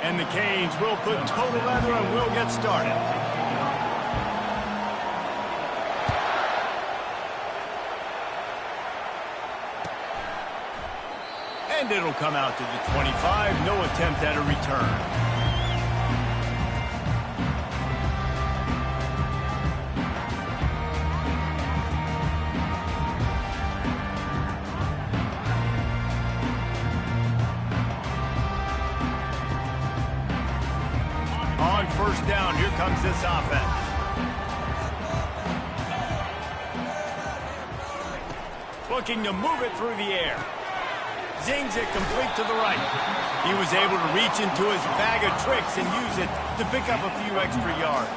And the Canes will put total leather and will get started. And it'll come out to the 25. No attempt at a return. First down, here comes this offense. Looking to move it through the air. Zings it complete to the right. He was able to reach into his bag of tricks and use it to pick up a few extra yards.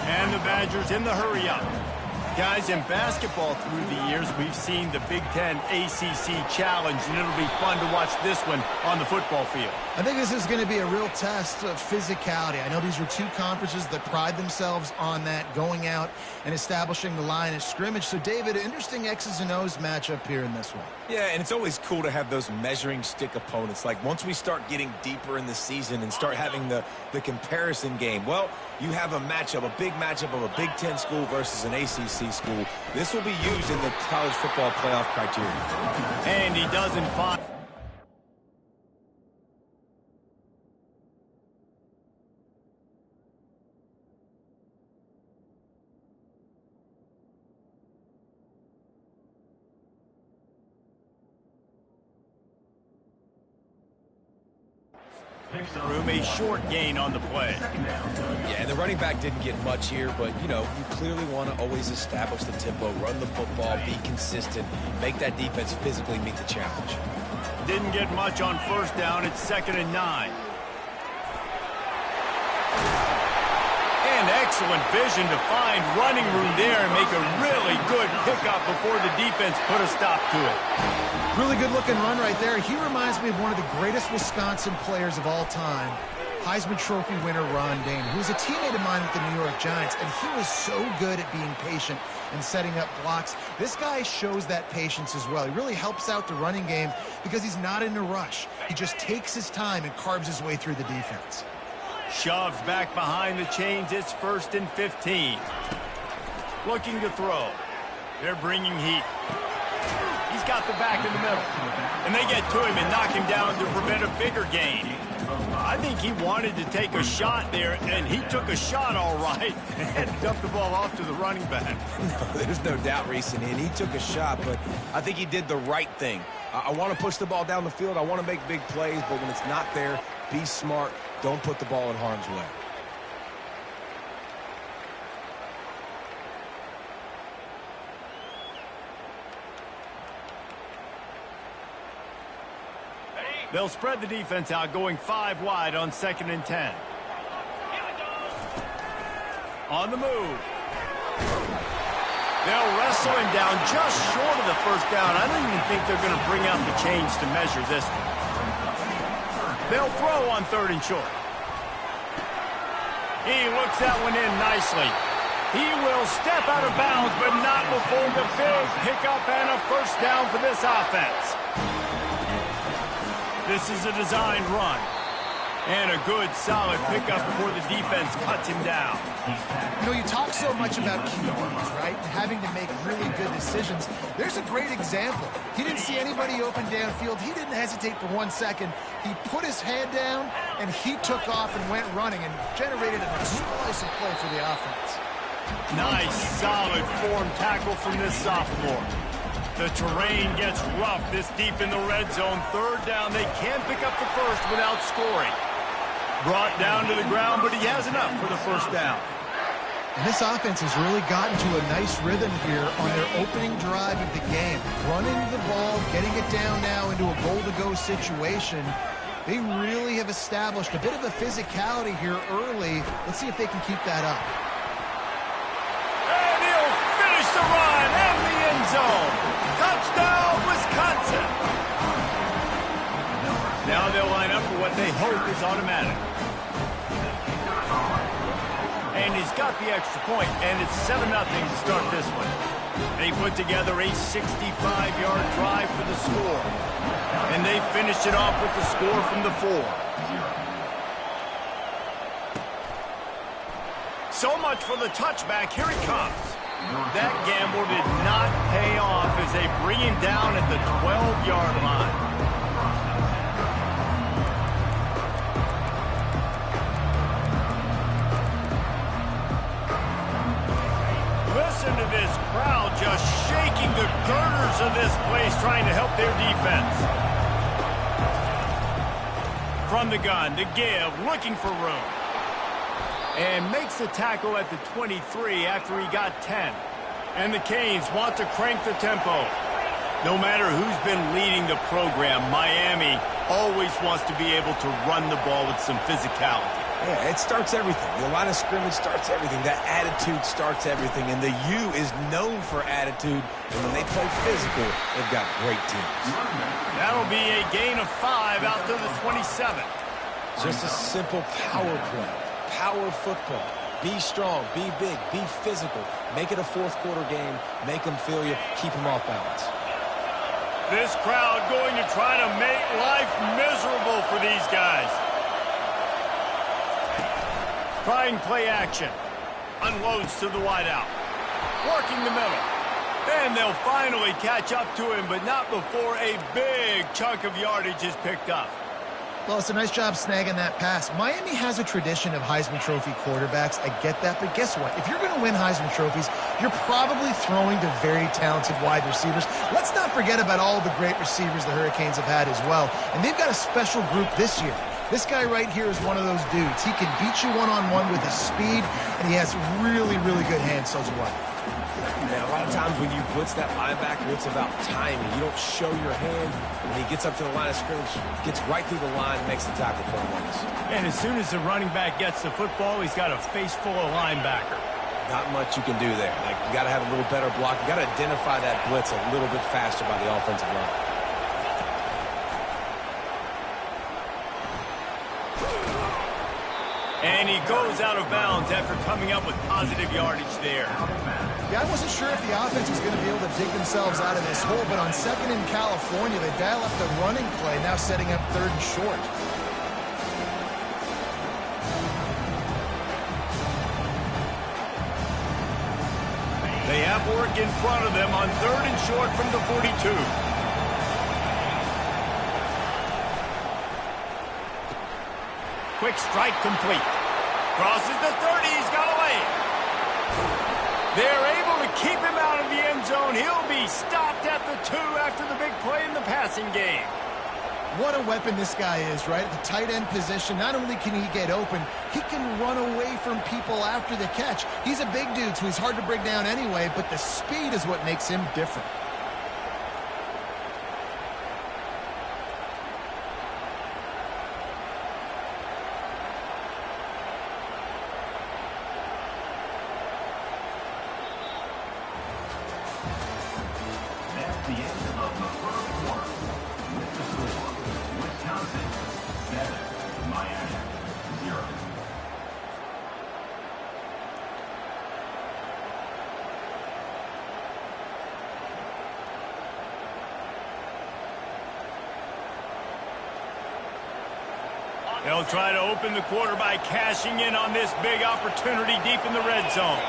And the Badgers in the hurry up. Guys, in basketball through the years, we've seen the Big Ten ACC Challenge, and it'll be fun to watch this one on the football field. I think this is going to be a real test of physicality. I know these are two conferences that pride themselves on that, going out and establishing the line of scrimmage. So, David, interesting X's and O's matchup here in this one. Yeah, and it's always cool to have those measuring stick opponents. Like, once we start getting deeper in the season and start having the comparison game, well, you have a matchup, a big matchup of a Big Ten school versus an ACC school. This will be used in the college football playoff criteria. And he doesn't find... Room, a short gain on the play. Yeah, the running back didn't get much here, but, you know, you clearly want to always establish the tempo, run the football, be consistent, make that defense physically meet the challenge. Didn't get much on first down. It's 2nd and 9. And excellent vision to find running room there and make a really good pickup before the defense put a stop to it. Really good-looking run right there. He reminds me of one of the greatest Wisconsin players of all time, Heisman Trophy winner Ron Dayne, who was a teammate of mine with the New York Giants, and he was so good at being patient and setting up blocks. This guy shows that patience as well. He really helps out the running game because he's not in a rush. He just takes his time and carves his way through the defense. Shoves back behind the chains. It's 1st and 15. Looking to throw. They're bringing heat. He's got the back in the middle. And they get to him and knock him down to prevent a bigger gain. I think he wanted to take a shot there, and he took a shot all right and dumped the ball off to the running back. No, there's no doubt, Reese, and he took a shot, but I think he did the right thing. I want to push the ball down the field. I want to make big plays, but when it's not there, be smart. Don't put the ball in harm's way. They'll spread the defense out, going 5 wide on 2nd and 10. On the move. They'll wrestle him down just short of the first down. I don't even think they're going to bring out the chains to measure this one. They'll throw on 3rd and short. He looks that one in nicely. He will step out of bounds, but not before the big pickup and a first down for this offense. This is a designed run. And a good, solid pickup before the defense cuts him down. You know, you talk so much about QBs, right? And having to make really good decisions. There's a great example. He didn't see anybody open downfield. He didn't hesitate for 1 second. He put his head down, and he took off and went running and generated an explosive play for the offense. Nice, solid form tackle from this sophomore. The terrain gets rough this deep in the red zone. 3rd down. They can't pick up the first without scoring. Brought down to the ground, but he has enough for the first down. And this offense has really gotten to a nice rhythm here on their opening drive of the game. Running the ball, getting it down now into a goal-to-go situation. They really have established a bit of a physicality here early. Let's see if they can keep that up. And he'll finish the run in the end zone. Touchdown, Wisconsin. Now they'll line up for what they hope is automatic. And he's got the extra point, and it's 7-0 to start this one. They put together a 65-yard drive for the score. And they finished it off with the score from the 4. much for the touchback. Here he comes. That gamble did not pay off as they bring him down at the 12-yard line. Listen to this crowd just shaking the girders of this place trying to help their defense. From the gun to give, looking for room. And makes the tackle at the 23 after he got 10. And the Canes want to crank the tempo. No matter who's been leading the program, Miami always wants to be able to run the ball with some physicality. Yeah, it starts everything. The line of scrimmage starts everything. That attitude starts everything. And the U is known for attitude. And when they play physical, they've got great teams. That'll be a gain of 5 out to the 27. Just a simple power play. Power football. Be strong, be big, be physical. Make it a fourth-quarter game. Make them feel you. Keep them off balance. This crowd going to try to make life miserable for these guys. Trying play action. Unloads to the wideout. Working the middle. Then they'll finally catch up to him, but not before a big chunk of yardage is picked up. Well, it's a nice job snagging that pass. Miami has a tradition of Heisman Trophy quarterbacks. I get that, but guess what? If you're going to win Heisman Trophies, you're probably throwing to very talented wide receivers. Let's not forget about all the great receivers the Hurricanes have had as well. And they've got a special group this year. This guy right here is one of those dudes. He can beat you one-on-one with his speed, and he has really, really good hands as well. Now, a lot of times when you blitz that linebacker, it's about timing. You don't show your hand. When he gets up to the line of scrimmage, gets right through the line, makes the tackle for him. And as soon as the running back gets the football, he's got a face full of linebacker. Not much you can do there. Like, you got to have a little better block. You got to identify that blitz a little bit faster by the offensive line. And he goes out of bounds after coming up with positive yardage there. Yeah, I wasn't sure if the offense was going to be able to dig themselves out of this hole, but on second in California, they dial up the running play, now setting up third and short. They have work in front of them on third and short from the 42. Quick strike complete. Crosses the 30. He's got away. They're able to keep him out of the end zone. He'll be stopped at the 2 after the big play in the passing game. What a weapon this guy is, right? At the tight end position, not only can he get open, he can run away from people after the catch. He's a big dude, so he's hard to bring down anyway, but the speed is what makes him different. They'll try to open the quarter by cashing in on this big opportunity deep in the red zone.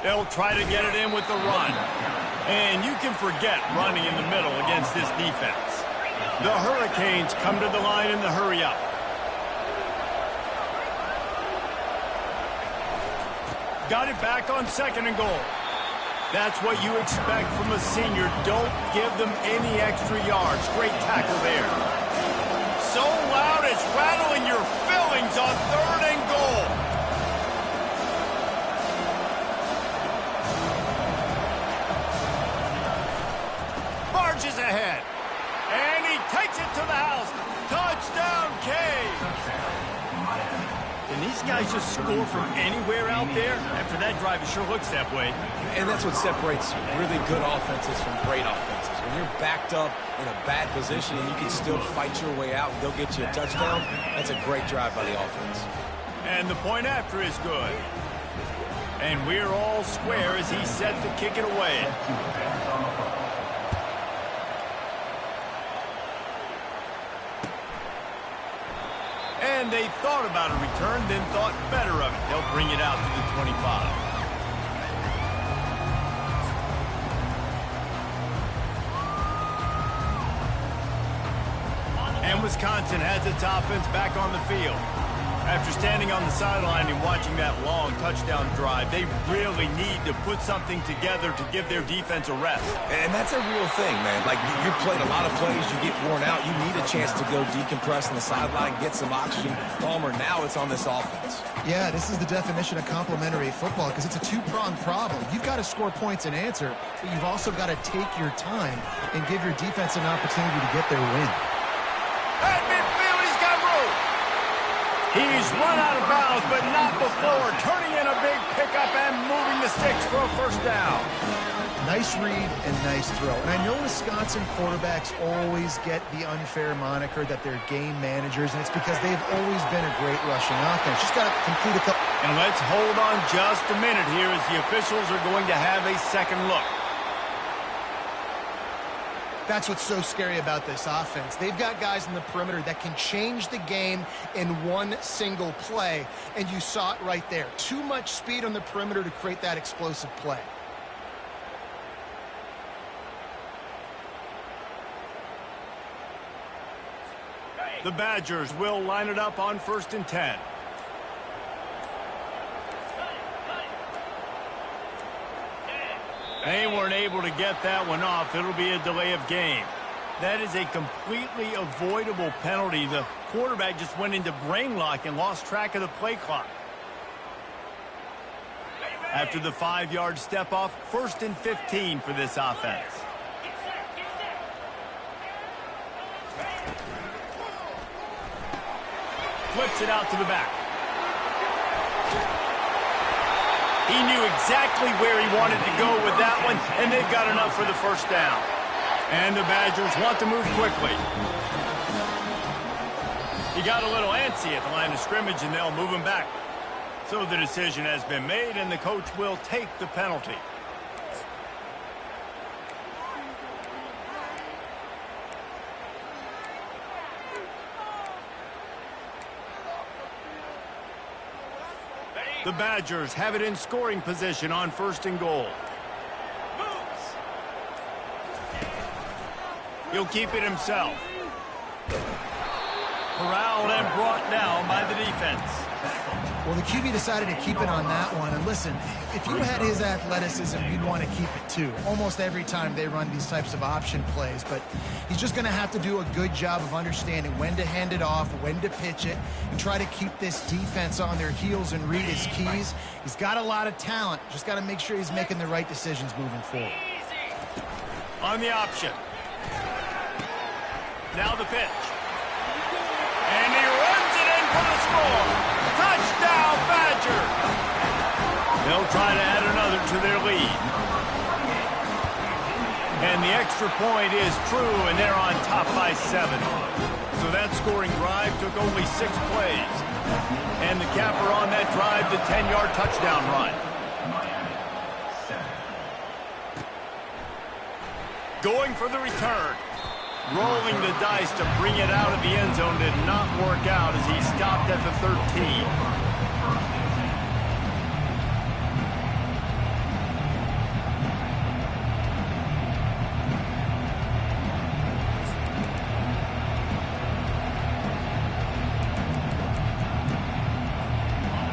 They'll try to get it in with the run. And you can forget running in the middle against this defense. The Hurricanes come to the line in the hurry-up. Got it back on second and goal. That's what you expect from a senior. Don't give them any extra yards. Great tackle there. So loud it's rattling your fillings on third and goal. Barges ahead. And he takes it to the house. Touchdown, Canes. Can these guys just score from anywhere out there? After that drive, it sure looks that way. And that's what separates really good offenses from great offenses. When you're backed up in a bad position and you can still fight your way out and go get you a touchdown, that's a great drive by the offense. And the point after is good. And we're all square as he's set to kick it away. And And they thought about a return, then thought better of it. They'll bring it out to the 25. And Wisconsin has its offense back on the field. After standing on the sideline and watching that long touchdown drive, they really need to put something together to give their defense a rest. And that's a real thing, man. Like, you played a lot of plays, you get worn out, you need a chance to go decompress on the sideline, get some oxygen. Palmer, now it's on this offense. Yeah, this is the definition of complementary football because it's a two-pronged problem. You've got to score points and answer, but you've also got to take your time and give your defense an opportunity to get their win. At midfield, he's got room. He's run out of bounds, but not before turning in a big pickup and moving the sticks for a first down. Nice read and nice throw. And I know Wisconsin quarterbacks always get the unfair moniker that they're game managers, and it's because they've always been a great rushing offense. Just got to complete a couple. And let's hold on just a minute here as the officials are going to have a second look. That's what's so scary about this offense. They've got guys in the perimeter that can change the game in one single play, and you saw it right there. Too much speed on the perimeter to create that explosive play. The Badgers will line it up on 1st and 10. They weren't able to get that one off. It'll be a delay of game. That is a completely avoidable penalty. The quarterback just went into brain lock and lost track of the play clock. After the 5-yard step off, 1st and 15 for this offense. Flips it out to the back. He knew exactly where he wanted to go with that one, and they've got enough for the first down. And the Badgers want to move quickly. He got a little antsy at the line of scrimmage, and they'll move him back. So the decision has been made, and the coach will take the penalty. The Badgers have it in scoring position on 1st and goal. He'll keep it himself. Corralled and brought down by the defense. Well, the QB decided to keep it on that one. And listen, if you had his athleticism, you'd want to keep it too. Almost every time they run these types of option plays. But he's just going to have to do a good job of understanding when to hand it off, when to pitch it, and try to keep this defense on their heels and read his keys. He's got a lot of talent. Just got to make sure he's making the right decisions moving forward. On the option. Now the pitch. And he runs it in for the score. Touchdown, Badger! They'll try to add another to their lead. And the extra point is true, and they're on top by 7. So that scoring drive took only 6 plays. And the capper on that drive, the 10-yard touchdown run. Going for the return. Rolling the dice to bring it out of the end zone did not work out as he stopped at the 13.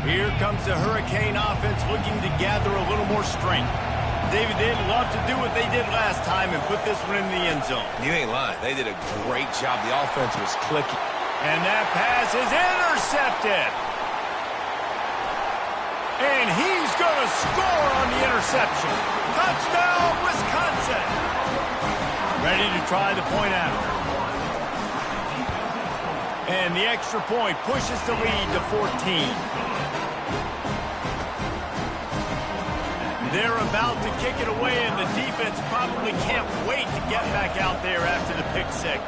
Here comes the Hurricane offense looking to gather a little more strength. David, they'd love to do what they did last time and put this one in the end zone. You ain't lying. They did a great job. The offense was clicking. And that pass is intercepted. And he's going to score on the interception. Touchdown, Wisconsin. Ready to try the point after. And the extra point pushes the lead to 14. They're about to kick it away, and the defense probably can't wait to get back out there after the pick 6.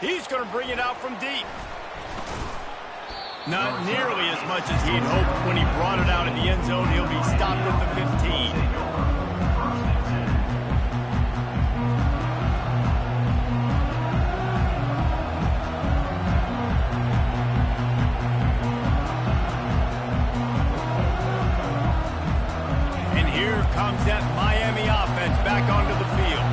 He's going to bring it out from deep. Not nearly as much as he'd hoped when he brought it out in the end zone. He'll be stopped at the 15. back onto the field.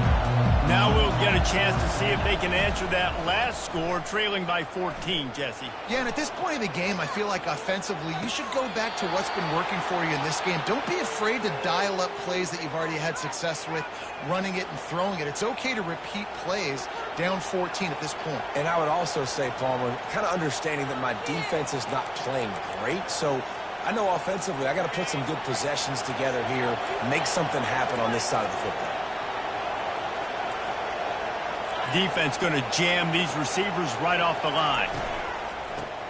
Now we'll get a chance to see if they can answer that last score, trailing by 14, Jesse. Yeah, and at this point of the game, I feel like offensively, you should go back to what's been working for you in this game. Don't be afraid to dial up plays that you've already had success with, running it and throwing it. It's okay to repeat plays down 14 at this point. And I would also say, Palmer, kind of understanding that my defense is not playing great, so I know offensively I got to put some good possessions together here, make something happen on this side of the football. Defense going to jam these receivers right off the line.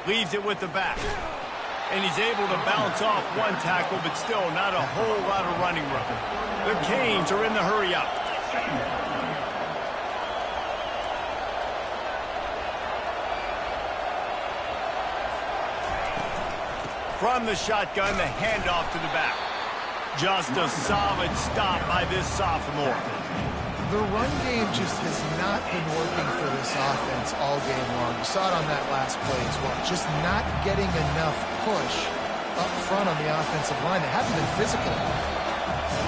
Leaves it with the back. And he's able to bounce off one tackle, but still not a whole lot of running room. The Canes are in the hurry-up. From the shotgun, the handoff to the back. Just a solid stop by this sophomore. The run game just has not been working for this offense all game long. You saw it on that last play as well. Just not getting enough push up front on the offensive line. They haven't been physical.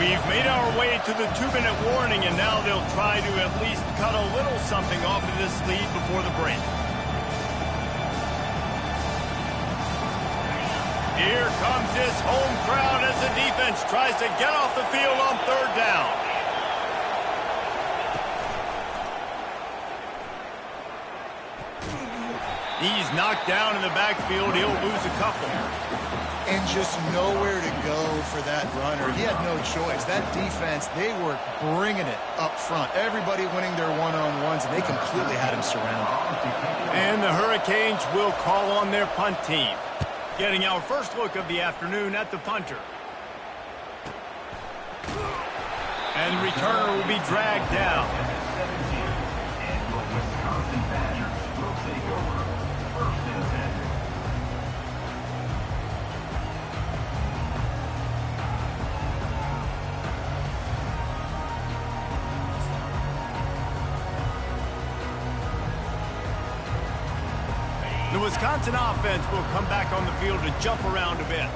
We've made our way to the 2-minute warning, and now they'll try to at least cut a little something off of this lead before the break. Here comes this home crowd as the defense tries to get off the field on 3rd down. He's knocked down in the backfield. He'll lose a couple. And just nowhere to go for that runner. He had no choice. That defense, they were bringing it up front. Everybody winning their one-on-ones, and they completely had him surrounded. And the Hurricanes will call on their punt team. Getting our first look of the afternoon at the punter. And the returner will be dragged down. The Wisconsin offense will come back on the field to jump around a bit.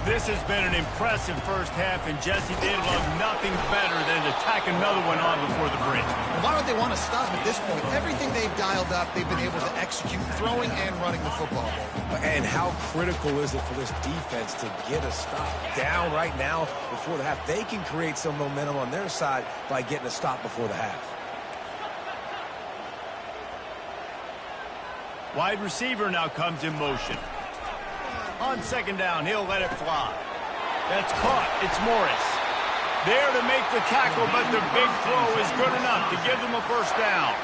This has been an impressive first half, and Jesse, they'd love nothing better than to tack another one on before the break. Why don't they want to stop at this point? Everything they've dialed up, they've been able to execute, throwing and running the football. And how critical is it for this defense to get a stop down right now before the half? They can create some momentum on their side by getting a stop before the half. Wide receiver now comes in motion. On 2nd down, he'll let it fly. That's caught. It's Morris. There to make the tackle, but the big throw is good enough to give them a 1st down.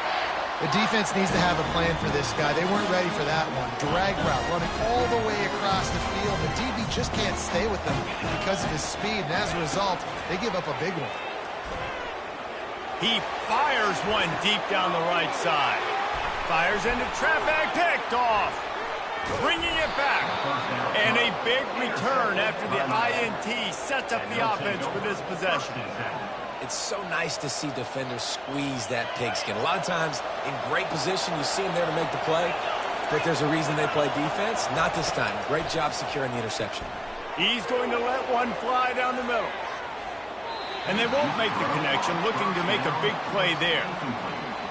The defense needs to have a plan for this guy. They weren't ready for that one. Drag route, running all the way across the field. The DB just can't stay with them because of his speed, and as a result, they give up a big one. He fires one deep down the right side. Fires into traffic, picked off. Bringing it back. And a big return after the INT sets up the offense for this possession. It's so nice to see defenders squeeze that pigskin. A lot of times in great position, you see them there to make the play, but there's a reason they play defense. Not this time. Great job securing the interception. He's going to let one fly down the middle. And they won't make the connection, looking to make a big play there.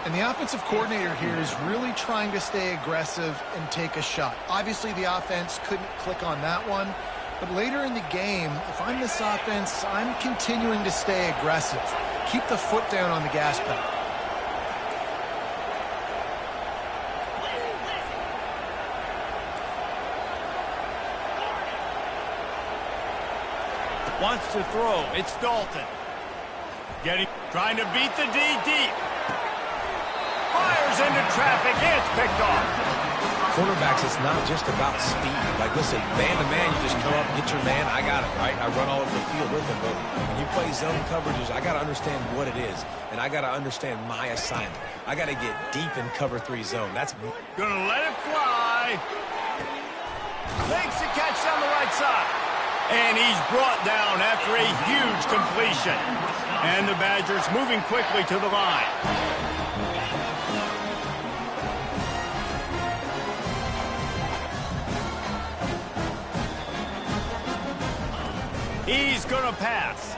And the offensive coordinator here is really trying to stay aggressive and take a shot. Obviously, the offense couldn't click on that one. But later in the game, if I'm this offense, I'm continuing to stay aggressive. Keep the foot down on the gas pedal. Wants to throw. It's Dalton. Trying to beat the D deep. Fires into traffic. It's picked off. Quarterbacks, it's not just about speed. Like, listen, man-to-man, you just come up, get your man, I got it, right? I run all over the field with him. But when you play zone coverages, I got to understand what it is. And I got to understand my assignment. I got to get deep in cover 3 zone. That's gonna let it fly. Makes the catch down the right side. And he's brought down after a huge completion. And the Badgers moving quickly to the line. He's going to pass.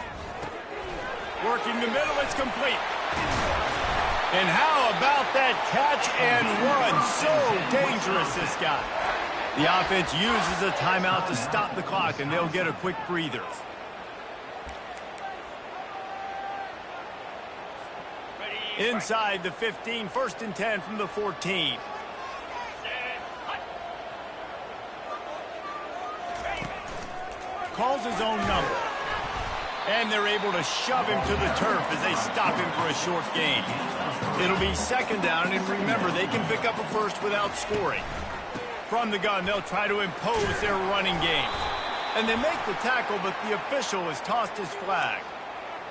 Working the middle, it's complete. And how about that catch and run? So dangerous, this guy. The offense uses a timeout to stop the clock, and they'll get a quick breather. Inside the 15, 1st and 10 from the 14. Calls his own number. And they're able to shove him to the turf as they stop him for a short gain. It'll be 2nd down, and remember, they can pick up a first without scoring. From the gun, they'll try to impose their running game. And they make the tackle, but the official has tossed his flag.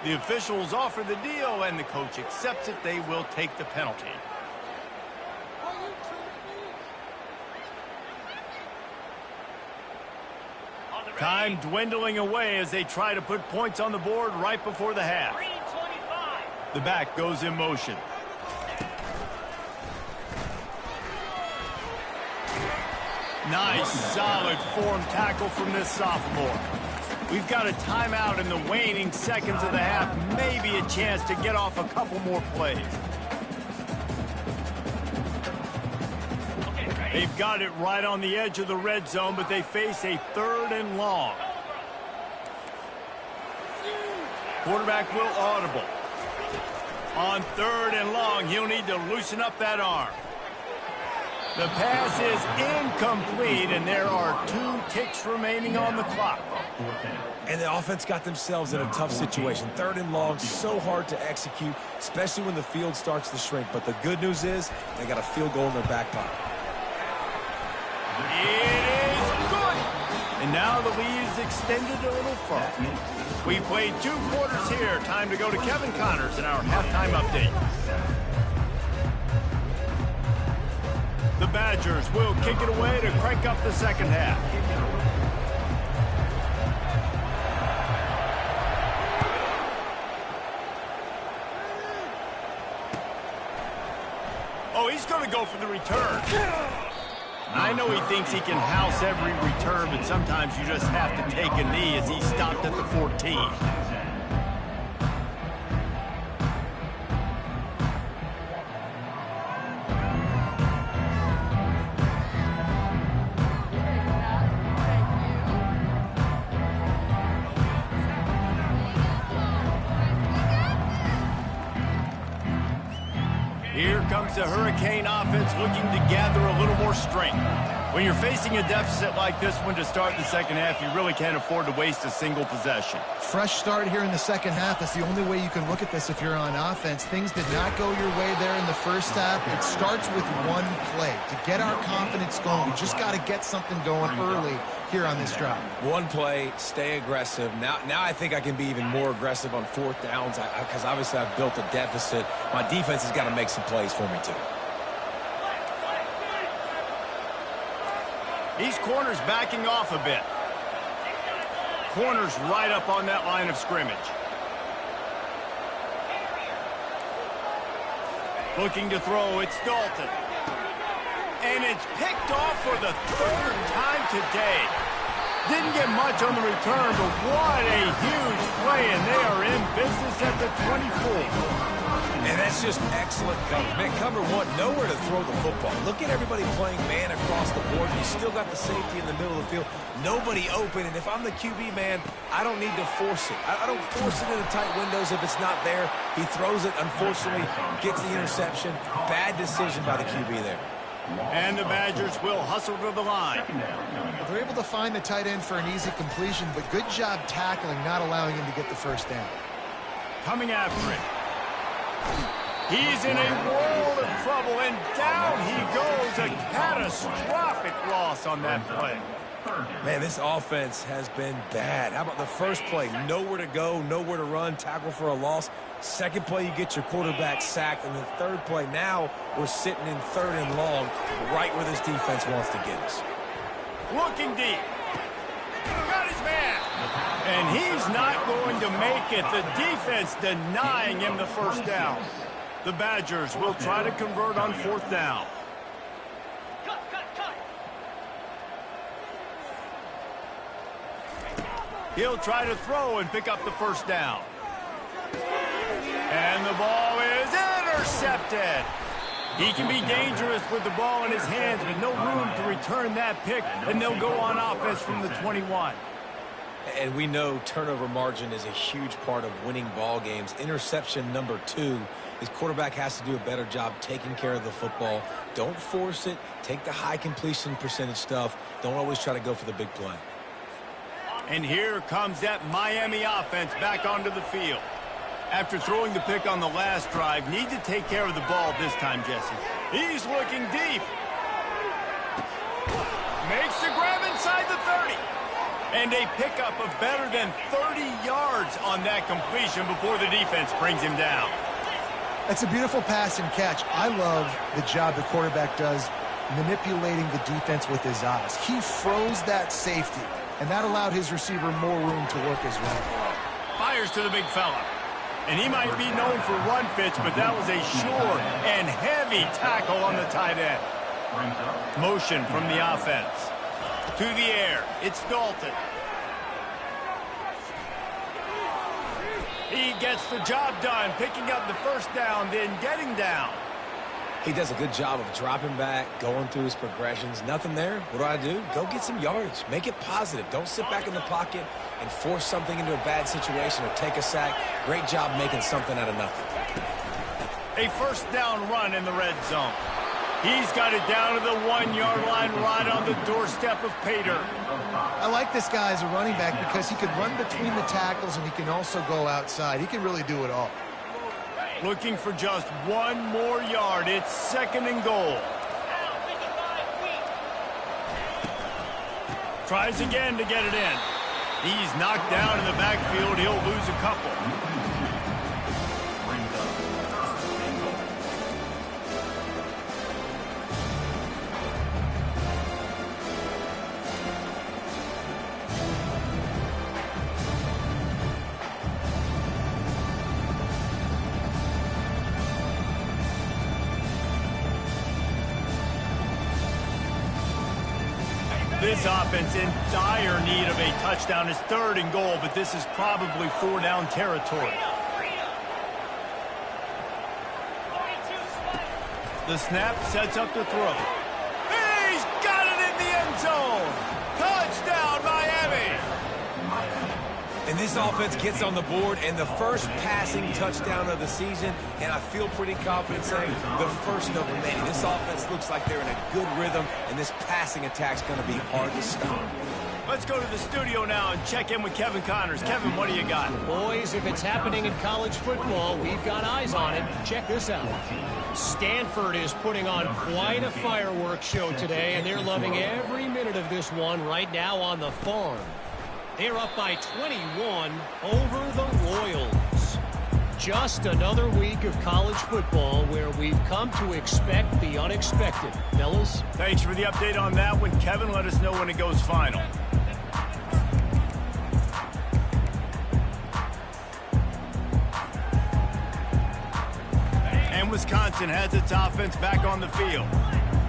The officials offer the deal, and the coach accepts it. They will take the penalty. Time dwindling away as they try to put points on the board right before the half. The back goes in motion. Nice, solid form tackle from this sophomore. We've got a timeout in the waning seconds of the half. Maybe a chance to get off a couple more plays. They've got it right on the edge of the red zone, but they face a 3rd and long. Quarterback will audible. On 3rd and long, he'll need to loosen up that arm. The pass is incomplete, and there are 2 ticks remaining on the clock. And the offense got themselves in a tough situation. 3rd and long, so hard to execute, especially when the field starts to shrink. But the good news is they got a field goal in their back pocket. It is good. And now the lead is extended a little further. We played 2 quarters here. Time to go to Kevin Connors in our halftime update. The Badgers will kick it away to crank up the 2nd half. Oh, he's going to go for the return. I know he thinks he can house every return, but sometimes you just have to take a knee as he stopped at the 14. Here comes the Hurricane offense looking to gather a little more strength. When you're facing a deficit like this one to start the 2nd half, you really can't afford to waste a single possession. Fresh start here in the 2nd half. That's the only way you can look at this if you're on offense. Things did not go your way there in the 1st half. It starts with one play. To get our confidence going, we just got to get something going early here on this drive. One play, stay aggressive. Now I think I can be even more aggressive on 4th downs because obviously I've built a deficit. My defense has got to make some plays for me too. These corners backing off a bit. Corners right up on that line of scrimmage. Looking to throw, it's Dalton. And it's picked off for the 3rd time today. Didn't get much on the return, but what a huge play, and they are in business at the 24. And that's just excellent coverage. Man, cover 1, nowhere to throw the football. Look at everybody playing man across the board. You still got the safety in the middle of the field. Nobody open, and if I'm the QB, man, I don't need to force it. I don't force it into tight windows if it's not there. He throws it, unfortunately, gets the interception. Bad decision by the QB there. And the Badgers will hustle to the line. They're able to find the tight end for an easy completion, but good job tackling, not allowing him to get the 1st down. Coming after it. He's in a world of trouble, and down he goes. A catastrophic loss on that play. Man, this offense has been bad. How about the first play? Nowhere to go, nowhere to run, tackle for a loss. 2nd play, you get your quarterback sacked. And the 3rd play, now we're sitting in 3rd and long, right where this defense wants to get us. Looking deep. Got his man. And he's not going to make it. The defense denying him the 1st down. The Badgers will try to convert on 4th down. He'll try to throw and pick up the 1st down. And the ball is intercepted. He can be dangerous with the ball in his hands, but no room to return that pick, and they'll go on offense from the 21. And we know turnover margin is a huge part of winning ball games. Interception number 2. His quarterback has to do a better job taking care of the football. Don't force it. Take the high completion percentage stuff. Don't always try to go for the big play. And here comes that Miami offense back onto the field. After throwing the pick on the last drive, need to take care of the ball this time, Jesse. He's looking deep. Makes the grab inside the 30. And a pickup of better than 30 yards on that completion before the defense brings him down. That's a beautiful pass and catch. I love the job the quarterback does manipulating the defense with his eyes. He froze that safety, and that allowed his receiver more room to work his way. Fires to the big fella. And he might be known for run fits, but that was a sure and heavy tackle on the tight end. Motion from the offense. To the air. It's Dalton. He gets the job done, picking up the first down, then getting down. He does a good job of dropping back, going through his progressions. Nothing there. What do? Go get some yardage. Make it positive. Don't sit back in the pocket and force something into a bad situation or take a sack. Great job making something out of nothing. A first down run in the red zone. He's got it down to the 1-yard line right on the doorstep of Pater. I like this guy as a running back because he can run between the tackles and he can also go outside. He can really do it all. Looking for just 1 more yard. It's 2nd and goal. Tries again to get it in. He's knocked down in the backfield. He'll lose a couple. This offense in dire need of a touchdown. Is 3rd and goal, but this is probably 4-down territory. The snap sets up the throw. He's got it in the end zone. Touchdown, Miami. And this offense gets on the board, and the first passing touchdown of the season, and I feel pretty confident saying the first of many. This offense looks like they're in a good rhythm, and this passing attack's going to be hard to stop. Let's go to the studio now and check in with Kevin Connors. Kevin, what do you got? Boys, if it's happening in college football, we've got eyes on it. Check this out. Stanford is putting on quite a fireworks show today, and they're loving every minute of this one right now on the farm. They're up by 21 over the Royals. Just another week of college football where we've come to expect the unexpected. Fellas? Thanks for the update on that one, Kevin. Let us know when it goes final. And Wisconsin has its offense back on the field.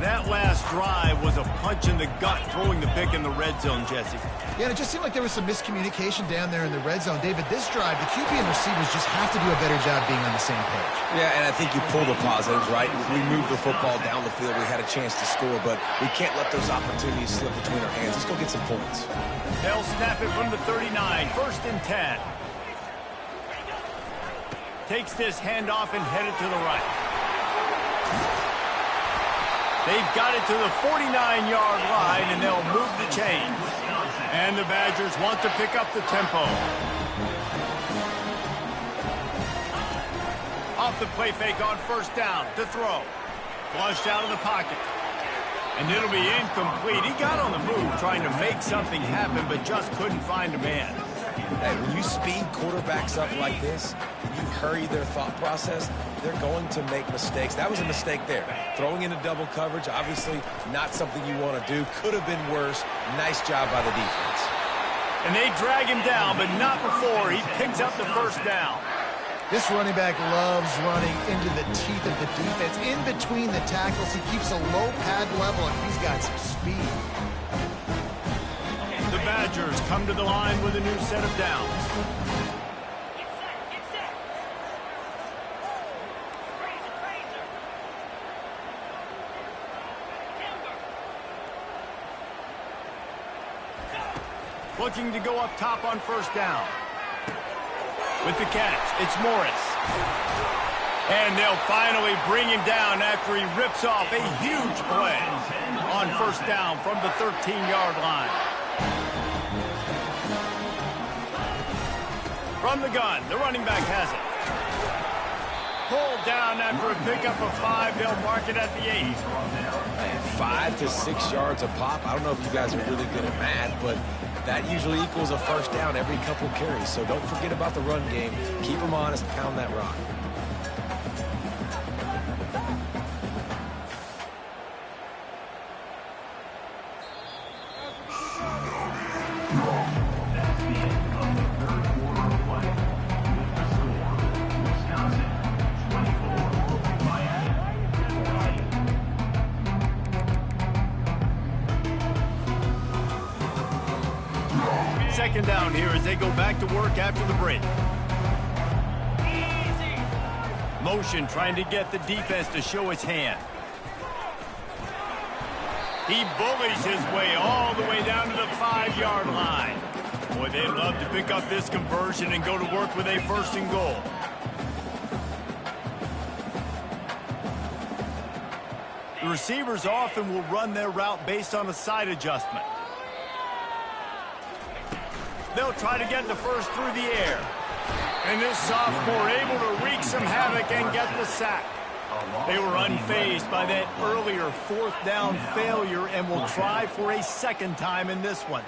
That last drive was a punch in the gut, throwing the pick in the red zone, Jesse. Yeah, and it just seemed like there was some miscommunication down there in the red zone. David, this drive, the QB and receivers just have to do a better job being on the same page. Yeah, and I think you pull the positives, right? We moved the football down the field. We had a chance to score, but we can't let those opportunities slip between our hands. Let's go get some points. They'll snap it from the 39, 1st and 10. Takes this handoff and headed to the right. They've got it to the 49-yard line, and they'll move the chains. And the Badgers want to pick up the tempo. Off the play fake on 1st down to throw. Flushed out of the pocket. And it'll be incomplete. He got on the move trying to make something happen, but just couldn't find a man. Hey, when you speed quarterbacks up like this, and you hurry their thought process, they're going to make mistakes. That was a mistake there. Throwing into double coverage, obviously not something you want to do. Could have been worse. Nice job by the defense. And they drag him down, but not before he picks up the 1st down. This running back loves running into the teeth of the defense. In between the tackles, he keeps a low pad level, and he's got some speed. The Badgers come to the line with a new set of downs. Looking to go up top on first down. With the catch, it's Morris. And they'll finally bring him down after he rips off a huge play on first down from the 13-yard line. From the gun, the running back has it. Pulled down after a pickup of 5. They'll mark it at the 8. Man, 5 to 6 yards a pop. I don't know if you guys are really good at math, but that usually equals a first down every couple carries. So don't forget about the run game. Keep them honest, pound that rock. Second down here as they go back to work after the break. Motion trying to get the defense to show his hand. He bullies his way all the way down to the 5-yard line. Boy, they'd love to pick up this conversion and go to work with a 1st and goal. The receivers often will run their route based on a side adjustment. They'll try to get the first through the air. And this sophomore able to wreak some havoc and get the sack. They were unfazed by that earlier 4th down failure and will try for a 2nd time in this one.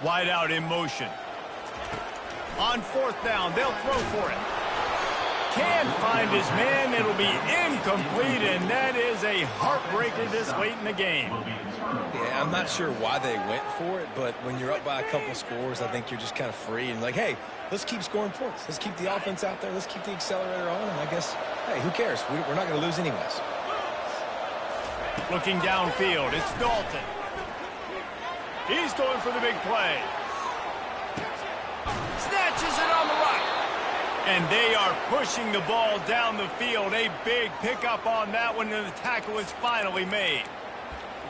Wide out in motion. On 4th down, they'll throw for it. Can't find his man. It'll be incomplete, and that is a heartbreaker this late in the game. Yeah, I'm not sure why they went for it, but when you're up by a couple scores, I think you're just kind of free and like, hey, let's keep scoring points. Let's keep the offense out there. Let's keep the accelerator on, and I guess, hey, who cares? We're not going to lose anyways. Looking downfield, it's Dalton. He's going for the big play. Snatches it on the right. And they are pushing the ball down the field. A big pickup on that one, and the tackle is finally made.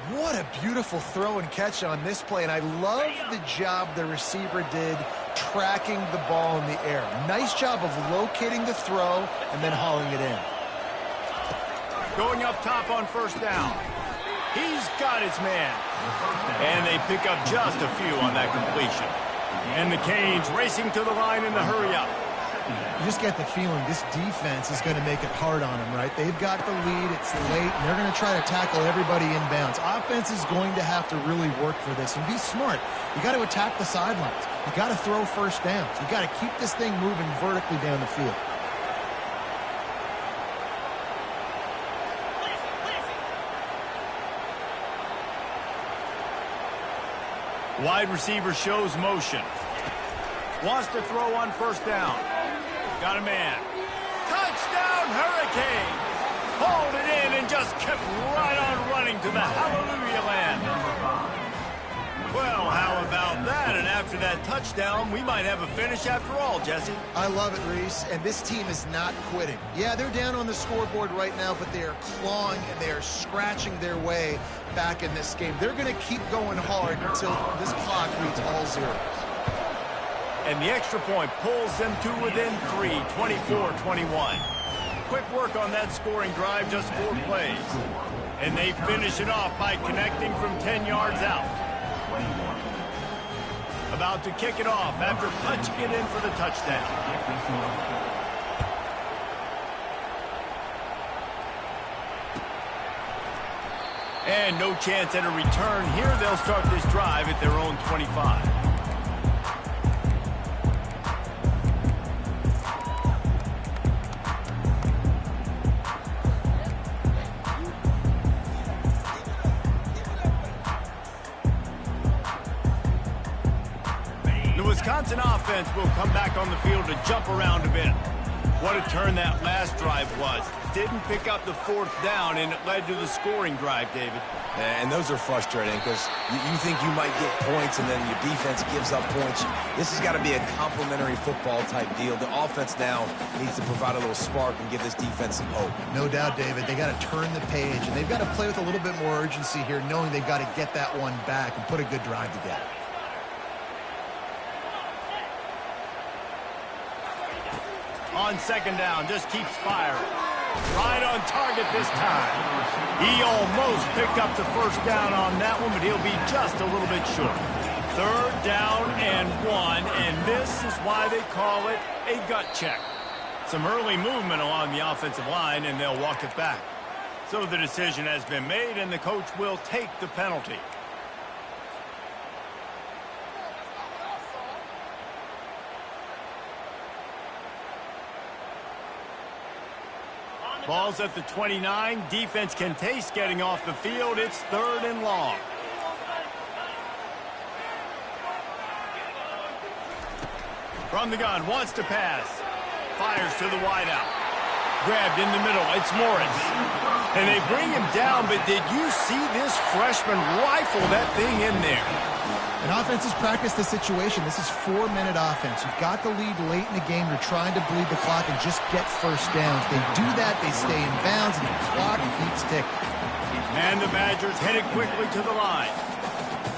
What a beautiful throw and catch on this play, and I love the job the receiver did tracking the ball in the air. Nice job of locating the throw and then hauling it in. Going up top on first down. He's got his man. And they pick up just a few on that completion. And the Canes racing to the line in the hurry-up. You just get the feeling this defense is going to make it hard on them, right? They've got the lead, it's late, and they're going to try to tackle everybody inbounds. Offense is going to have to really work for this and be smart. You got to attack the sidelines. You got to throw first downs. You got to keep this thing moving vertically down the field. Wide receiver shows motion. Wants to throw on first down. Got a man. Touchdown, Hurricane! Hauled it in and just kept right on running to the hallelujah land. Well, how about that? And after that touchdown, we might have a finish after all, Jesse. I love it, Reese, and this team is not quitting. Yeah, they're down on the scoreboard right now, but they are clawing and they are scratching their way back in this game. They're going to keep going hard until this clock reads all zeros. And the extra point pulls them to within 3, 24-21. Quick work on that scoring drive, just 4 plays. And they finish it off by connecting from 10 yards out. About to kick it off after punching it in for the touchdown. And no chance at a return here. They'll start this drive at their own 25. The Wisconsin offense will come back on the field to jump around a bit. What a turn that last drive was. Didn't pick up the 4th down, and it led to the scoring drive, David. And those are frustrating because you think you might get points and then your defense gives up points. This has got to be a complementary football type deal. The offense now needs to provide a little spark and give this defense some hope. No doubt, David. They got to turn the page, and they've got to play with a little bit more urgency here, knowing they've got to get that one back and put a good drive together. On second down, just keeps firing. Right on target this time. He almost picked up the first down on that one, but he'll be just a little bit short. Third down and 1, and this is why they call it a gut check. Some early movement along the offensive line, and they'll walk it back. So the decision has been made, and the coach will take the penalty. Ball's at the 29. Defense can taste getting off the field. It's third and long. From the gun, wants to pass. Fires to the wideout. Grabbed in the middle. It's Morris. And they bring him down, but did you see this freshman rifle that thing in there? And offenses practice the situation. This is 4-minute offense. You've got the lead late in the game. You're trying to bleed the clock and just get first downs. They do that, they stay in bounds, and the clock keeps ticking. And the Badgers headed quickly to the line.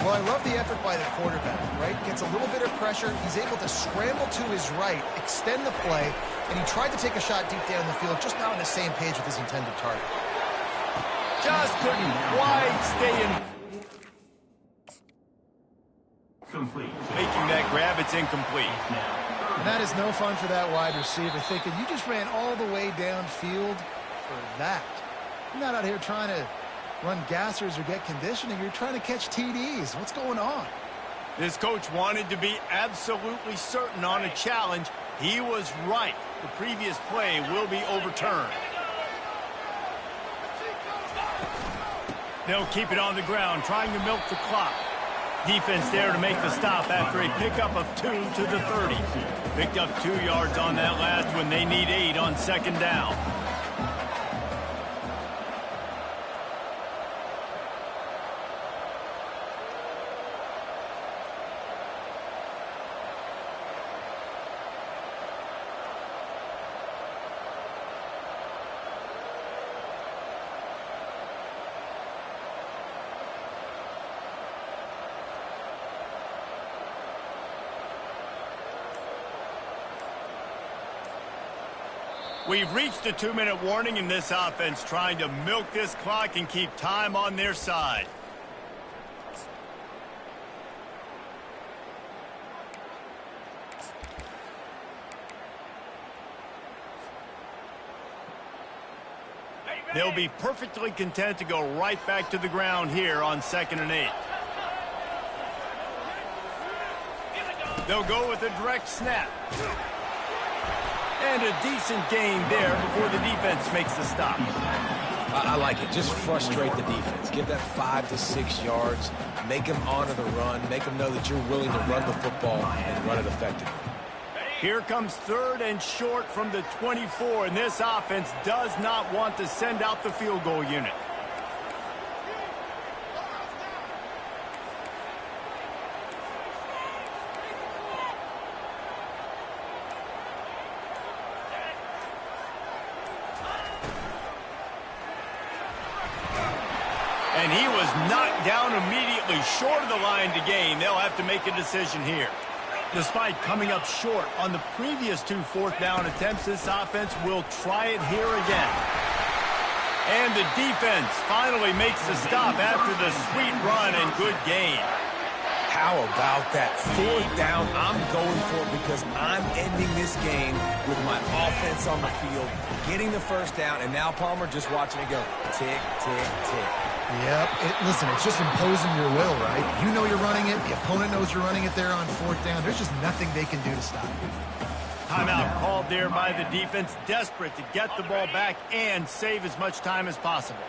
Well, I love the effort by the quarterback, right? Gets a little bit of pressure. He's able to scramble to his right, extend the play, and he tried to take a shot deep down the field, just not on the same page with his intended target. Just couldn't quite stay in. Complete. Making that grab, it's incomplete. And that is no fun for that wide receiver, thinking you just ran all the way downfield for that. You're not out here trying to run gassers or get conditioning. You're trying to catch TDs. What's going on? This coach wanted to be absolutely certain on a challenge. He was right. The previous play will be overturned. They'll keep it on the ground, trying to milk the clock. Defense there to make the stop after a pickup of 2 to the 30. Picked up 2 yards on that last one. They need 8 on second down. We've reached a 2-minute warning in this offense, trying to milk this clock and keep time on their side. They'll be perfectly content to go right back to the ground here on 2nd and 8. They'll go with a direct snap. And a decent gain there before the defense makes the stop. I like it. Just frustrate the defense. Give that 5 to 6 yards. Make them honor the run. Make them know that you're willing to run the football and run it effectively. Here comes 3rd and short from the 24, and this offense does not want to send out the field goal unit. And he was knocked down immediately short of the line to gain. They'll have to make a decision here. Despite coming up short on the previous 2 4th-down attempts, this offense will try it here again. And the defense finally makes the stop after the sweet run and good gain. How about that? 4th down, I'm going for it because I'm ending this game with my offense on the field, getting the first down, and now Palmer just watching it go tick, tick, tick. Yep. Listen, it's just imposing your will, right? You know you're running it. The opponent knows you're running it there on 4th down. There's just nothing they can do to stop it. Timeout called there by the defense, desperate to get the ball back and save as much time as possible.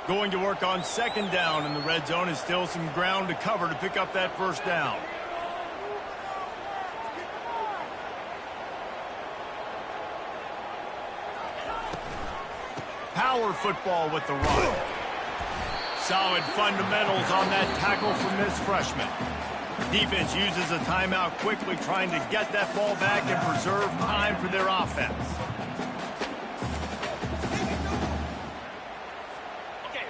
Going to work on 2nd down, and the red zone is still some ground to cover to pick up that first down. Power football with the run. Solid fundamentals on that tackle from this freshman. Defense uses a timeout quickly, trying to get that ball back and preserve time for their offense.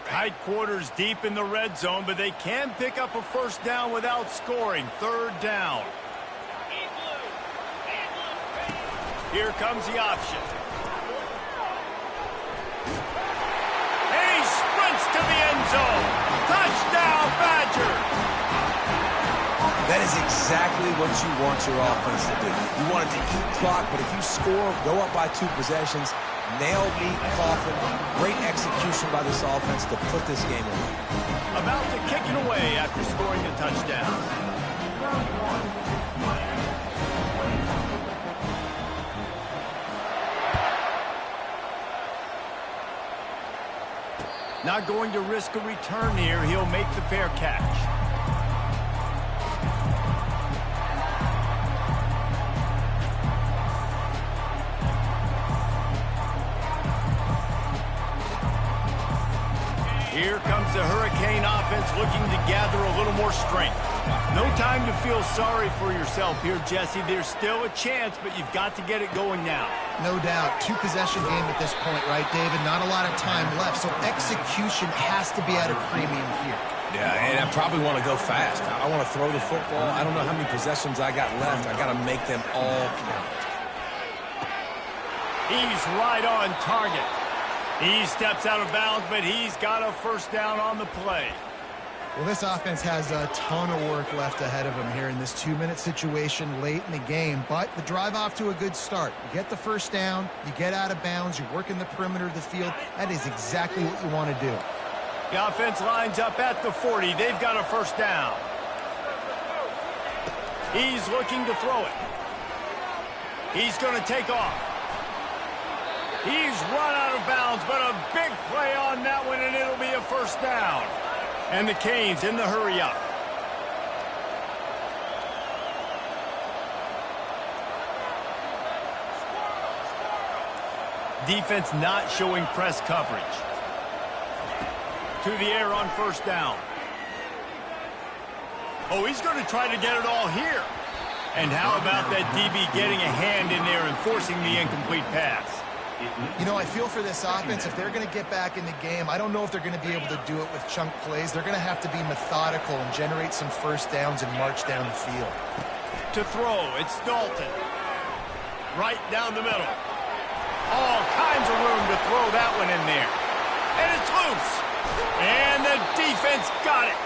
Tight quarters deep in the red zone, but they can pick up a first down without scoring. Third down. Here comes the option. And he sprints to the end zone. Touchdown, Badgers! That is exactly what you want your offense to do. You want it to eat clock, but if you score, go up by 2 possessions, nail, meet, coffin. Great execution by this offense to put this game away. About to kick it away after scoring a touchdown. Not going to risk a return here. He'll make the fair catch. Here comes the Hurricane offense looking to gather a little more strength. No time to feel sorry for yourself here, Jesse. There's still a chance, but you've got to get it going now. No doubt. 2-possession game at this point, right, David? Not a lot of time left, so execution has to be at a premium here. Yeah, and I probably want to go fast. I want to throw the football. I don't know how many possessions I got left. I got to make them all count. He's right on target. He steps out of bounds, but he's got a first down on the play. Well, this offense has a ton of work left ahead of them here in this 2-minute situation late in the game, but the drive off to a good start. You get the first down, you get out of bounds, you work in the perimeter of the field. That is exactly what you want to do. The offense lines up at the 40. They've got a first down. He's looking to throw it. He's going to take off. He's run out of bounds, but a big play on that one, and it'll be a first down. And the Canes in the hurry up. Defense not showing press coverage. To the air on first down. Oh, he's going to try to get it all here. And how about that DB getting a hand in there and forcing the incomplete pass? You know, I feel for this offense, if they're going to get back in the game, I don't know if they're going to be able to do it with chunk plays. They're going to have to be methodical and generate some first downs and march down the field. To throw, it's Dalton. Right down the middle. All kinds of room to throw that one in there. And it's loose. And the defense got it.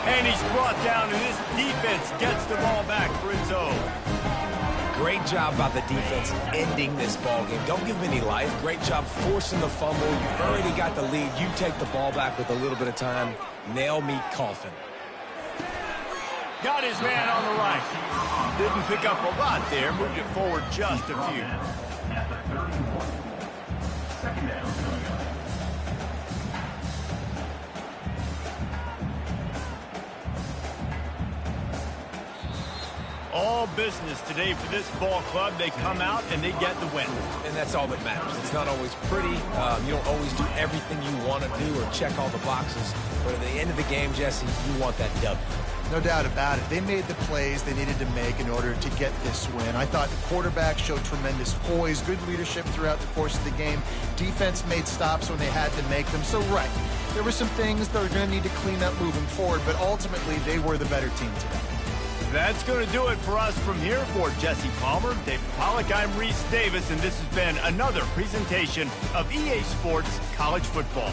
And he's brought down, and this defense gets the ball back for its own. Great job by the defense ending this ball game. Don't give them any life. Great job forcing the fumble. You've already got the lead. You take the ball back with a little bit of time. Nail, meet, coffin. Got his man on the right. Didn't pick up a lot there. Moved it forward just a few. At the 31. Second down. All business today for this ball club. They come out and they get the win. And that's all that matters. It's not always pretty. You don't always do everything you want to do or check all the boxes. But at the end of the game, Jesse, you want that W. No doubt about it. They made the plays they needed to make in order to get this win. I thought the quarterback showed tremendous poise, good leadership throughout the course of the game. Defense made stops when they had to make them. So, right, there were some things they're going to need to clean up moving forward, but ultimately they were the better team today. That's going to do it for us from here. For Jesse Palmer, David Pollack, I'm Reese Davis, and this has been another presentation of EA Sports College Football.